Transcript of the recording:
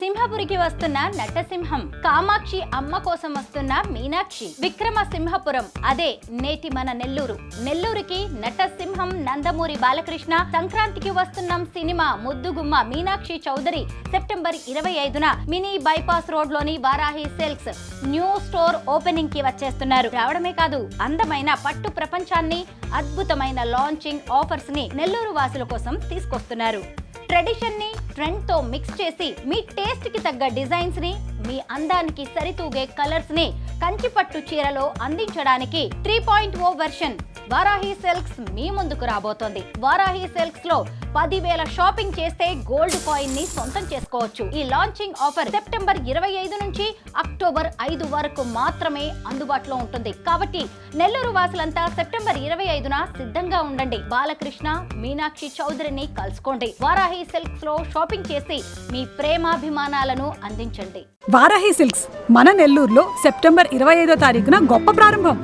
సింహపురికి వస్తున్న నటసింహం, కామాక్షి అమ్మ కోసం వస్తున్న మీనాక్షి, విక్రమసింహపురం అదే నేటి మన నెల్లూరు. నెల్లూరుకి నటసింహం నందమూరి బాలకృష్ణ, సంక్రాంతికి వస్తున్నాం సినిమా ముద్దుగుమ్మ మీనాక్షి చౌదరి సెప్టెంబర్ 25న మినీ బైపాస్ రోడ్ లోని Varahi silks new store opening కి వచ్చేస్తున్నారు. రావడమే కాదు, అందమైన పట్టు ప్రపంచాన్ని, అద్భుతమైన లాంచింగ్ ఆఫర్స్ ని నెల్లూరు వాసుల కోసం తీసుకొస్తున్నారు. ట్రెడిషన్ ని ట్రెండ్ తో మిక్స్ చేసి మీ టేస్ట్ కి తగ్గ డిజైన్స్ ని, మీ అందానికి సరితూగే కలర్స్ ని కంచిపట్టు చీరలో అందించడానికి 3.0 వెర్షన్ వారాహి సిల్క్స్ మీ ముందుకు రాబోతోంది. వారాహి సిల్క్స్ లో 10,000 షాపింగ్ చేస్తే గోల్డ్ కాయిన్ ని సొంతం చేసుకోవచ్చు. ఈ లాంచింగ్ ఆఫర్ సెప్టెంబర్ 25 నుంచి అక్టోబర్ 5 వరకు మాత్రమే అందుబాటులో ఉంటుంది. కాబట్టి నెల్లూరు వాసులంతా సెప్టెంబర్ 25న సిద్ధంగా ఉండండి. బాలకృష్ణ, మీనాక్షి చౌదరిని కలుసుకోండి. వారాహి సిల్క్స్ లో షాపింగ్ చేసి మీ ప్రేమాభిమానాలను అందించండి. వారాహి సిల్క్స్ మన నెల్లూరులో సెప్టెంబర్ 25వ తారీఖున గొప్ప ప్రారంభం.